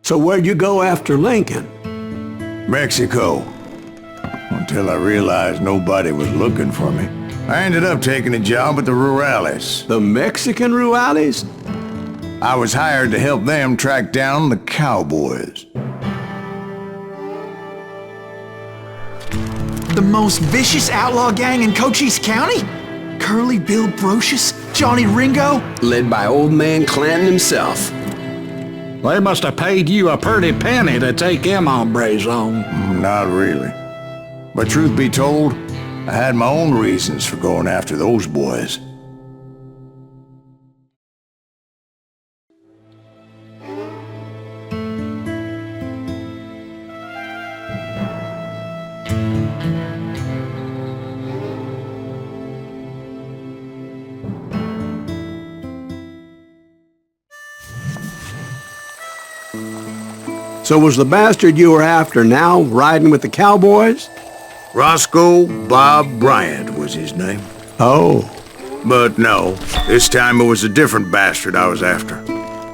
So where'd you go after Lincoln? Mexico. Until I realized nobody was looking for me. I ended up taking a job at the Rurales. The Mexican Rurales? I was hired to help them track down the cowboys. The most vicious outlaw gang in Cochise County? Curly Bill Brocious? Johnny Ringo? Led by old man Clanton himself. They must have paid you a pretty penny to take them hombres on. Not really. But truth be told, I had my own reasons for going after those boys. So was the bastard you were after now riding with the cowboys? Roscoe Bob Bryant was his name. Oh. But no, this time it was a different bastard I was after.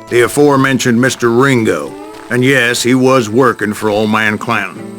The aforementioned Mr. Ringo. And yes, he was working for old man Clanton.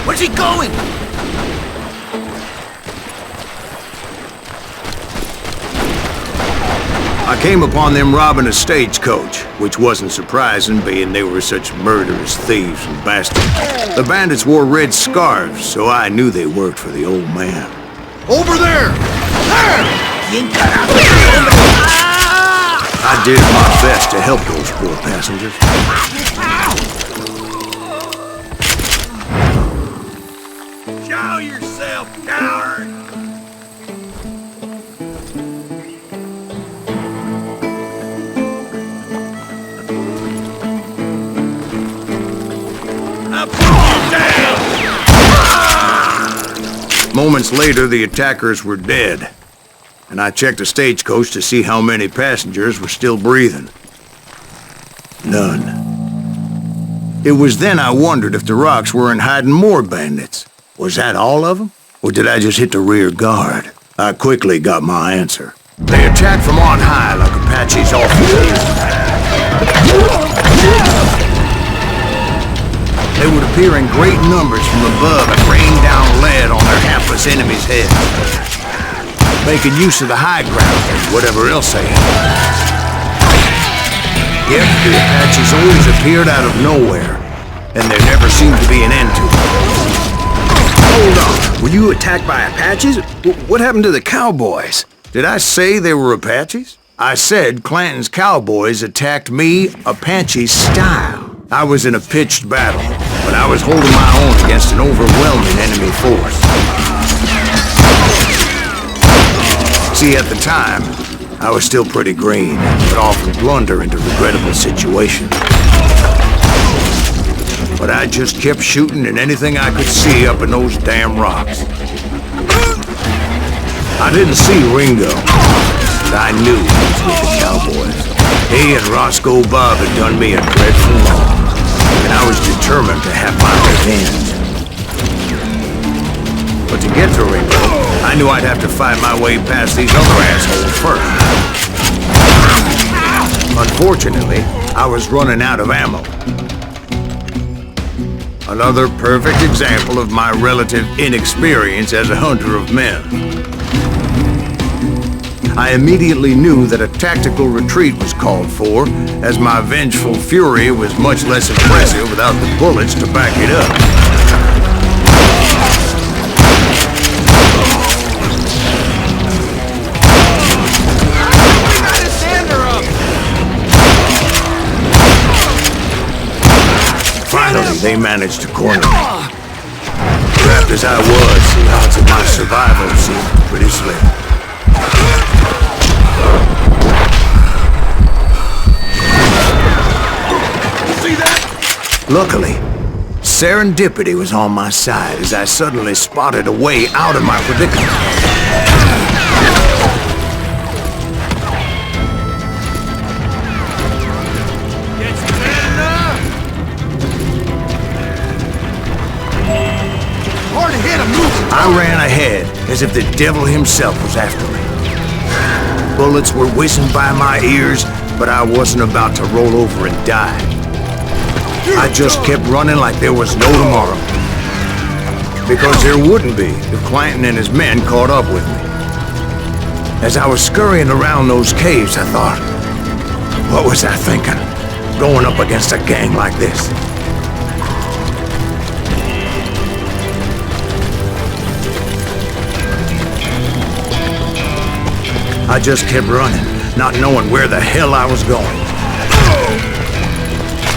Where's he going? I came upon them robbing a stagecoach, which wasn't surprising, being they were such murderous thieves and bastards. The bandits wore red scarves, so I knew they worked for the old man. Over there! I did my best to help those poor passengers. Show yourself, coward! Moments later, the attackers were dead, and I checked the stagecoach to see how many passengers were still breathing. None. It was then I wondered if the rocks weren't hiding more bandits. Was that all of them? Or did I just hit the rear guard? I quickly got my answer. They attacked from on high like Apaches often do. They would appear in great numbers from above and rain down lead on their hapless enemies' heads, making use of the high ground and whatever else they had. Yet the Apaches always appeared out of nowhere, and there never seemed to be an end to it. Hold on. Were you attacked by Apaches? What happened to the cowboys? Did I say they were Apaches? I said Clanton's cowboys attacked me Apache style. I was in a pitched battle, but I was holding my own against an overwhelming enemy force. See, at the time, I was still pretty green, but often blunder into regrettable situations. But I just kept shooting at anything I could see up in those damn rocks. I didn't see Ringo, but I knew he was with the cowboys. He and Roscoe Bob had done me a dreadful wrong, and I was determined to have my revenge. But to get to Ringo, I knew I'd have to fight my way past these other assholes first. Unfortunately, I was running out of ammo. Another perfect example of my relative inexperience as a hunter of men. I immediately knew that a tactical retreat was called for, as my vengeful fury was much less impressive without the bullets to back it up. Finally, they managed to corner me. Trapped as I was, the odds of my survival seemed pretty slim. See that? Luckily, serendipity was on my side as I suddenly spotted a way out of my predicament. Hard to hit him, move. I ran ahead as if the devil himself was after me. Bullets were whizzing by my ears, but I wasn't about to roll over and die. I just kept running like there was no tomorrow. Because there wouldn't be if Clanton and his men caught up with me. As I was scurrying around those caves, I thought, what was I thinking? Going up against a gang like this? I just kept running, not knowing where the hell I was going.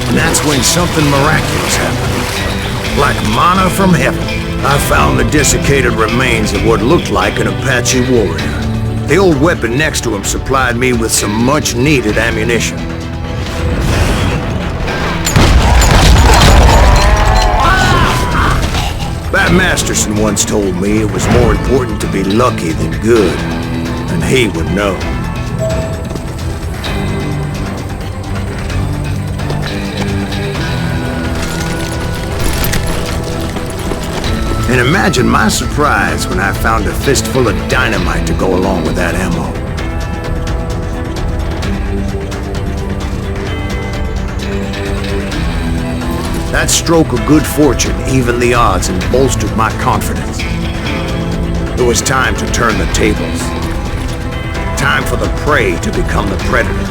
And that's when something miraculous happened. Like manna from heaven, I found the desiccated remains of what looked like an Apache warrior. The old weapon next to him supplied me with some much-needed ammunition. Bat Masterson once told me it was more important to be lucky than good, and he would know. And imagine my surprise when I found a fistful of dynamite to go along with that ammo. That stroke of good fortune evened the odds and bolstered my confidence. It was time to turn the tables. Time for the prey to become the predator.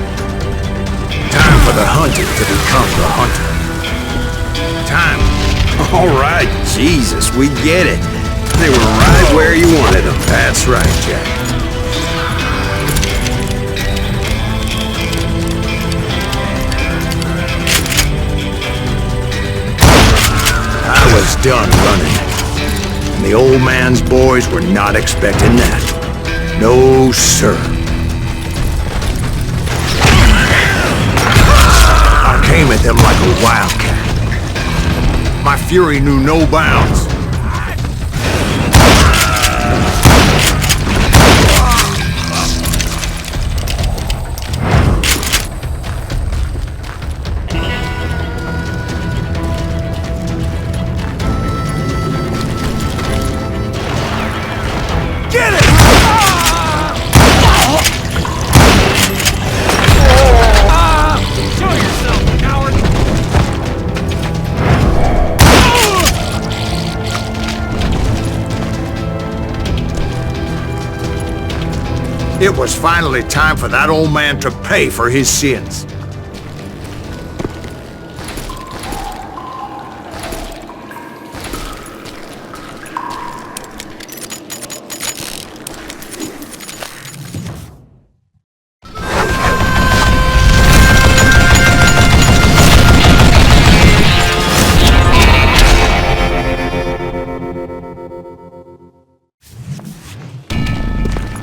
Time for the hunted to become the hunter. Time. All right, Jesus, we get it. They were right where you wanted them. That's right, Jack. I was done running, and the old man's boys were not expecting that. No, sir. I came at them like a wildcat. My fury knew no bounds. Get it! Show yourself, coward! It was finally time for that old man to pay for his sins.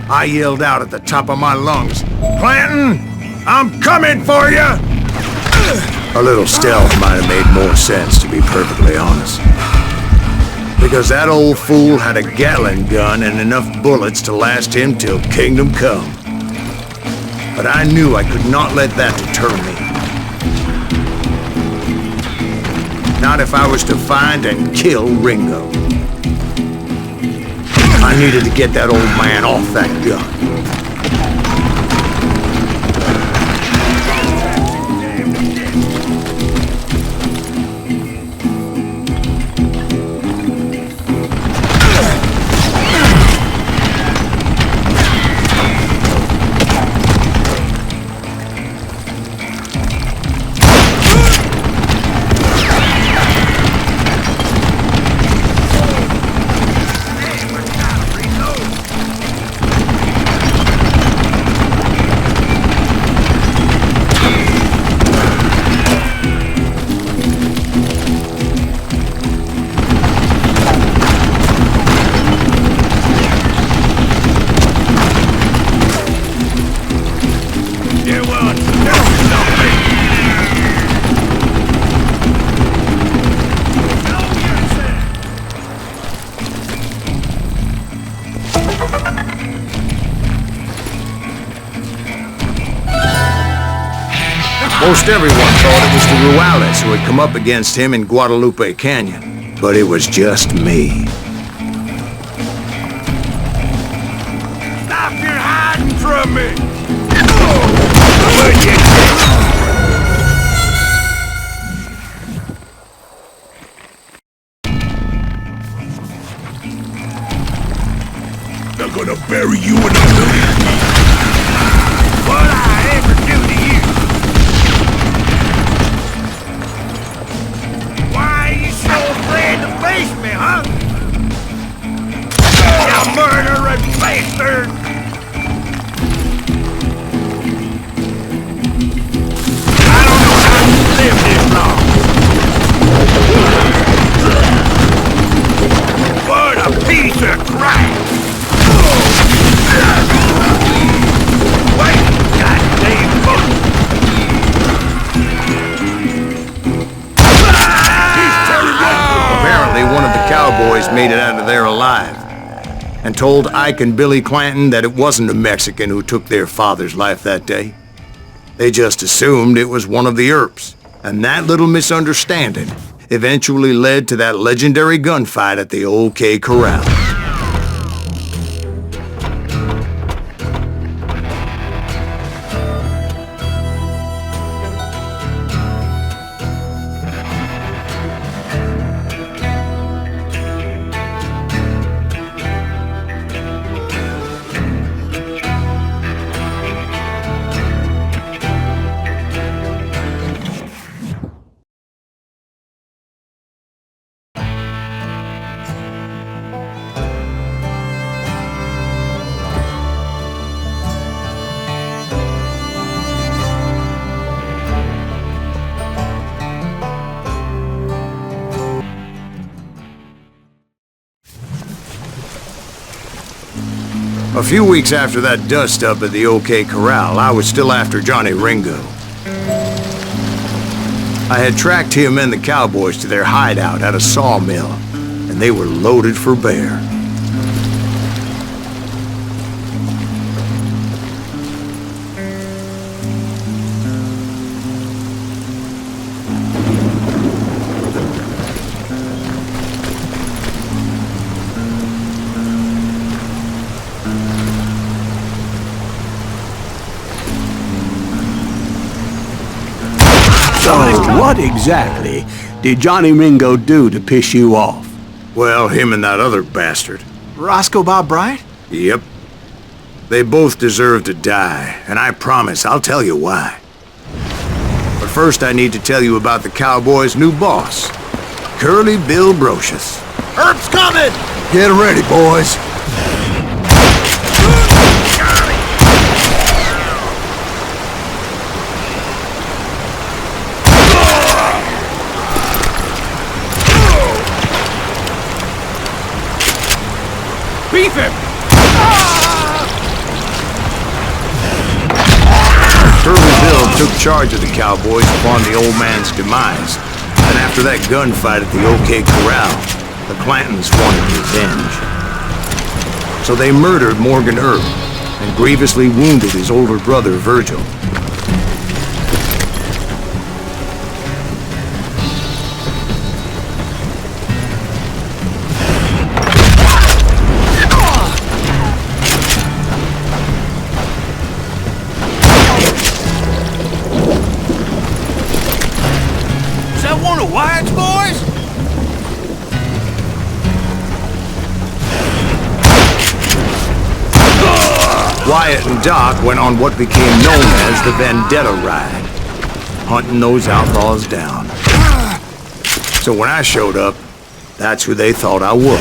I yelled out at the top of my lungs, "Clanton, I'm coming for you!" A little stealth might have made more sense, to be perfectly honest. Because that old fool had a Gatling gun and enough bullets to last him till kingdom come. But I knew I could not let that deter me. Not if I was to find and kill Ringo. I needed to get that old man off that gun. Most everyone thought it was the Juarez who had come up against him in Guadalupe Canyon, but it was just me. Stop your hiding from me! They're gonna bury you in a million. What I ever do to you? Why are you so afraid to face me, huh? You murdering bastard! I don't know how you live this long. What a piece of crap! Wait, goddamn fuck! Apparently, one of the cowboys made it out of there alive and told Ike and Billy Clanton that it wasn't a Mexican who took their father's life that day. They just assumed it was one of the Earps, and that little misunderstanding eventually led to that legendary gunfight at the OK Corral. A few weeks after that dust-up at the OK Corral, I was still after Johnny Ringo. I had tracked him and the cowboys to their hideout at a sawmill, and they were loaded for bear. So, what exactly did Johnny Ringo do to piss you off? Well, him and that other bastard. Roscoe Bob Bryant? Yep. They both deserve to die, and I promise I'll tell you why. But first I need to tell you about the Cowboys' new boss, Curly Bill Brocious. Herb's coming! Get ready, boys. Beef him! Curly Bill took charge of the Cowboys upon the old man's demise, and after that gunfight at the OK Corral, the Clantons wanted revenge. So they murdered Morgan Earp and grievously wounded his older brother, Virgil. Is that one of Wyatt's boys? Wyatt and Doc went on what became known as the Vendetta Ride, hunting those outlaws down. So when I showed up, that's who they thought I was.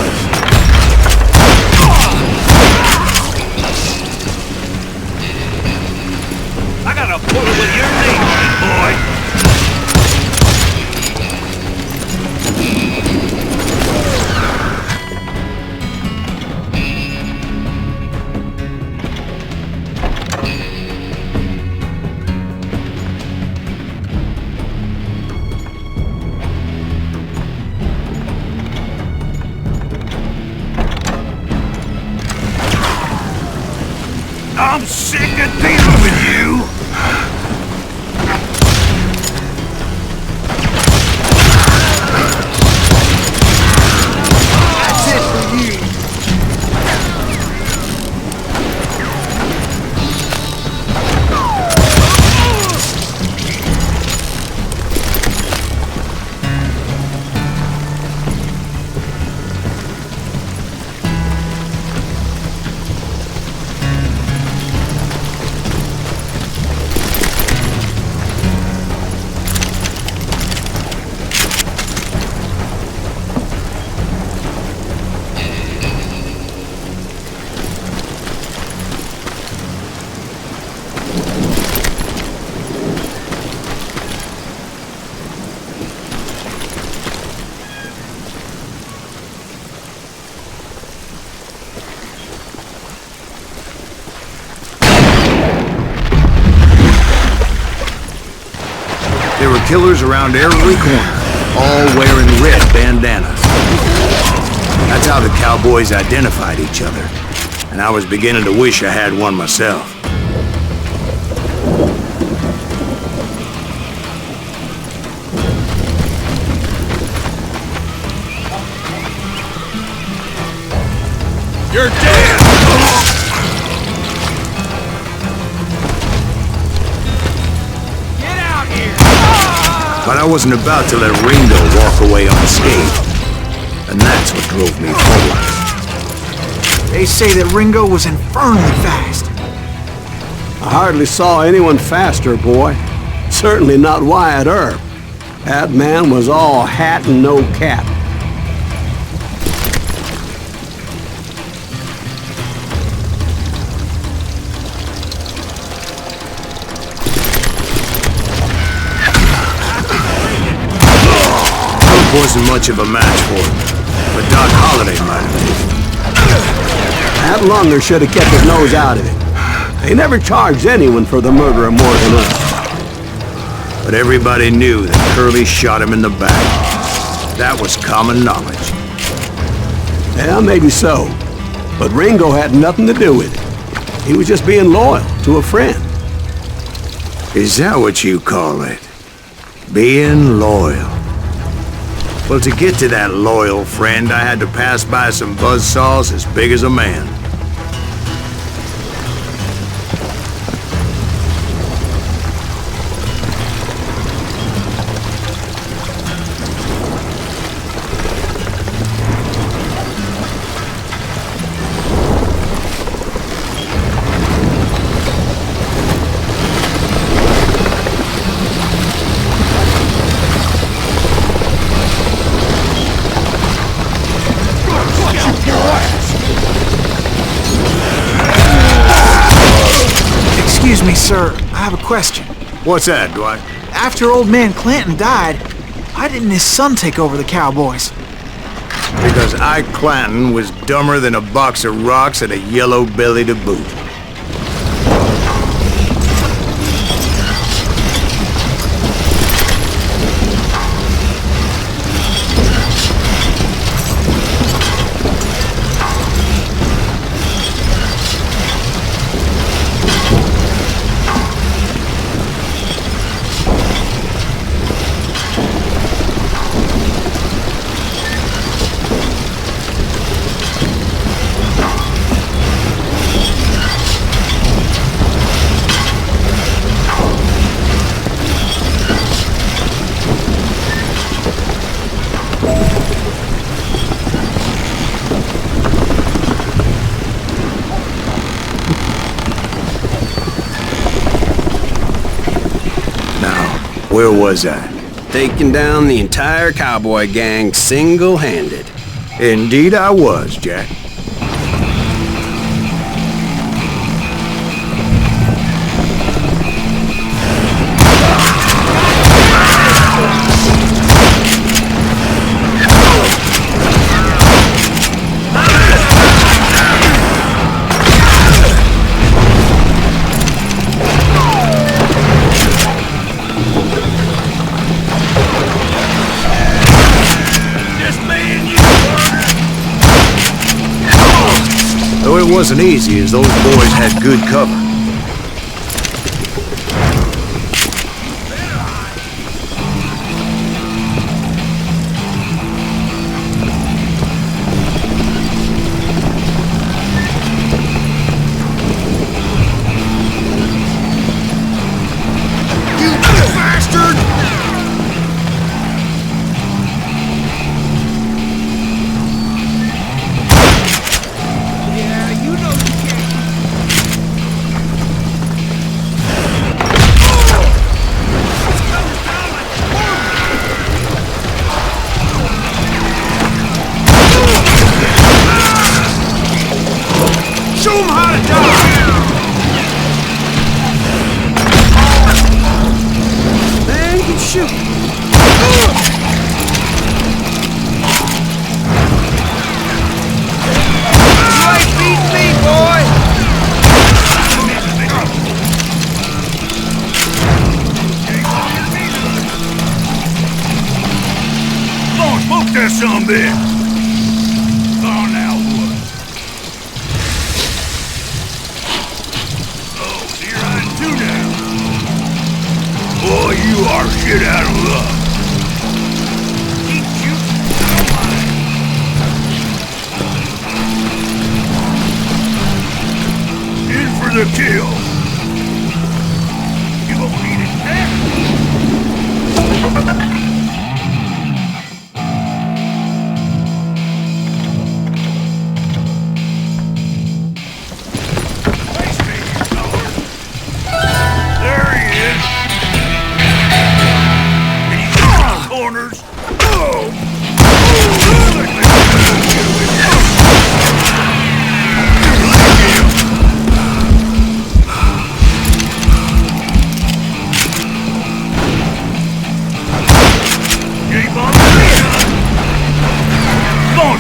I got a bullet with your name on it, boy. killers around every corner, all wearing red bandanas. That's how the cowboys identified each other, and I was beginning to wish I had one myself. You're dead! Get out here! But I wasn't about to let Ringo walk away unscathed, and that's what drove me forward. They say that Ringo was infernally fast. I hardly saw anyone faster, boy. Certainly not Wyatt Earp. That man was all hat and no cap. Wasn't much of a match for him, but Doc Holliday might have been. That Lunger should have kept his nose out of it. They never charged anyone for the murder of more than us. But everybody knew that Curly shot him in the back. That was common knowledge. Yeah, maybe so. But Ringo had nothing to do with it. He was just being loyal to a friend. Is that what you call it? Being loyal? Well, to get to that loyal friend, I had to pass by some buzzsaws as big as a man. Excuse me, sir. I have a question. What's that, Dwight? After old man Clanton died, why didn't his son take over the Cowboys? Because Ike Clanton was dumber than a box of rocks and a yellow belly to boot. Where was I? Taking down the entire cowboy gang single-handed. Indeed I was, Jack. Though it wasn't easy, as those boys had good cover. You bastard! that sumbitch! Oh, now what? Oh, so you're riding two now. Boy, you are shit out of luck. Keep shooting. In for the kill. You won't need it back.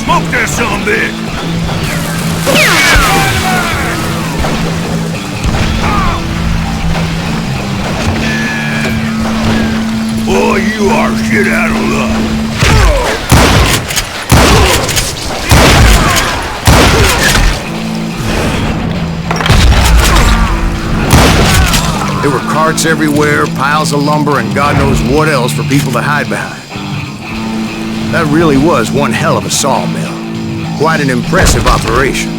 Smoke that sumbitch! Boy, you are shit out of luck. There were carts everywhere, piles of lumber, and God knows what else for people to hide behind. That really was one hell of a sawmill. Quite an impressive operation.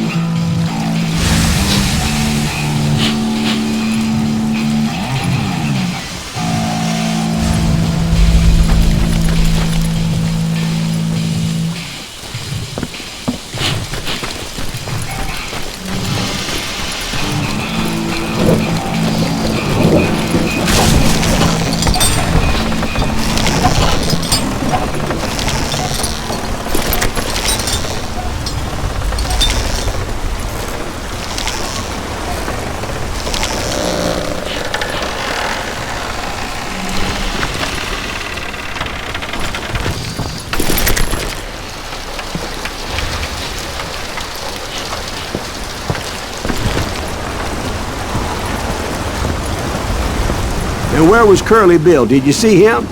And where was Curly Bill? Did you see him?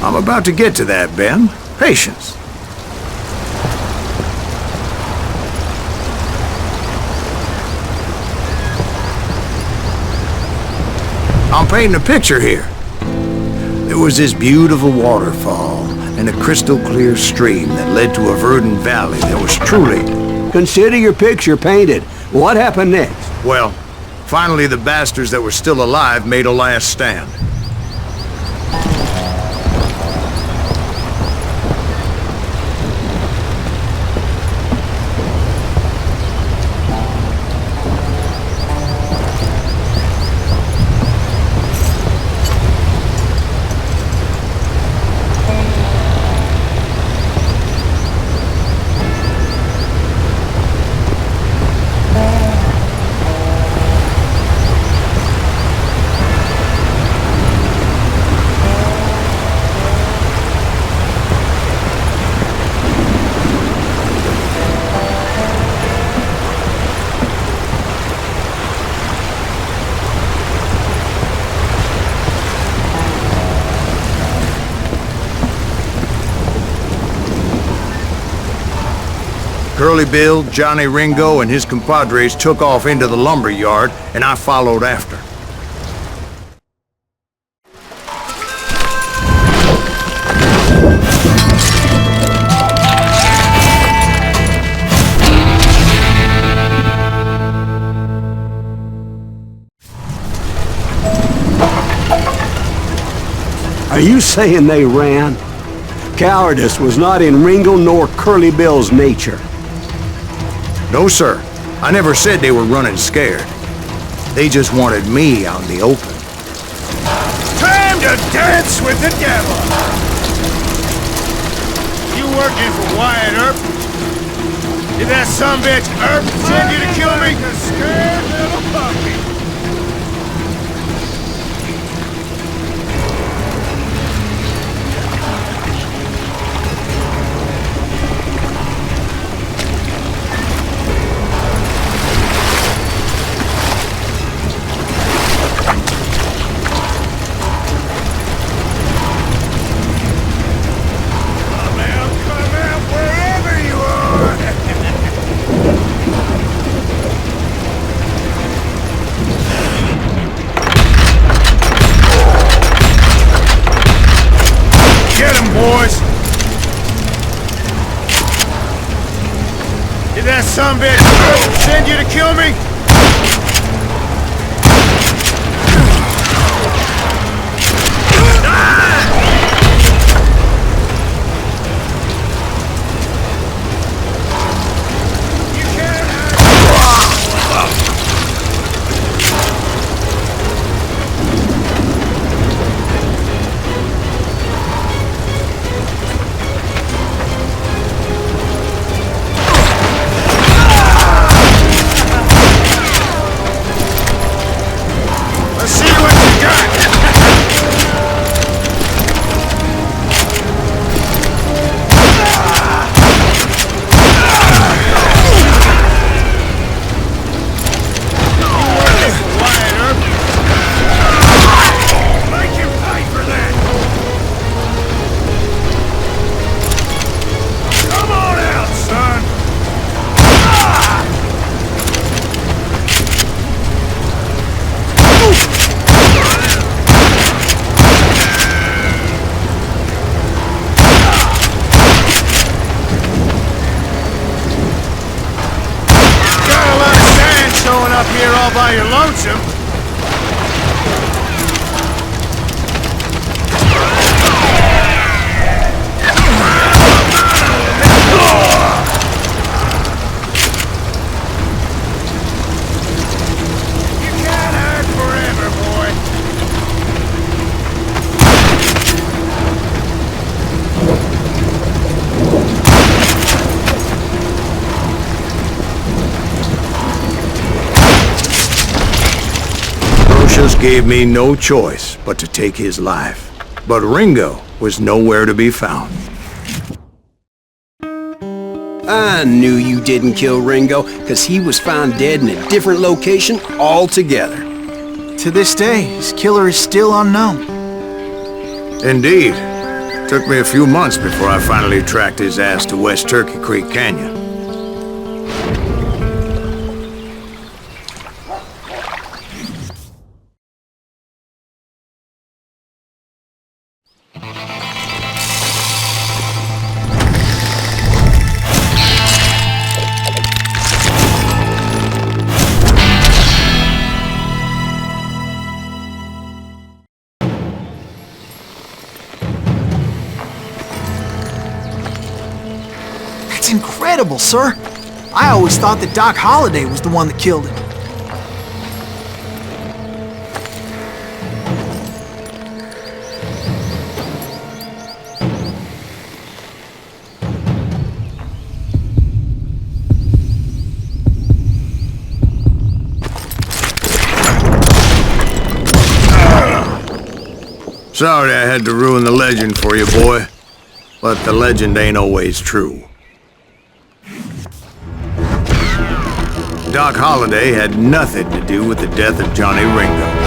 I'm about to get to that, Ben. Patience. I'm painting a picture here. There was this beautiful waterfall and a crystal clear stream that led to a verdant valley that was truly... Consider your picture painted. What happened next? Well, finally the bastards that were still alive made a last stand. Curly Bill, Johnny Ringo, and his compadres took off into the lumber yard, and I followed after. Are you saying they ran? Cowardice was not in Ringo nor Curly Bill's nature. No, sir. I never said they were running scared. They just wanted me out in the open. Time to dance with the devil! You working for Wyatt Earp? Did that sumbitch Earp send you to kill me? A scared little puppy. Did that sumbitch send you to kill me? Here all by your lonesome. You can't hide forever, boy. Gave me no choice but to take his life. But Ringo was nowhere to be found. I knew you didn't kill Ringo, because he was found dead in a different location altogether. To this day, his killer is still unknown. Indeed. Took me a few months before I finally tracked his ass to West Turkey Creek Canyon. That's incredible, sir. I always thought that Doc Holliday was the one that killed him. Sorry I had to ruin the legend for you, boy. But the legend ain't always true. Doc Holliday had nothing to do with the death of Johnny Ringo.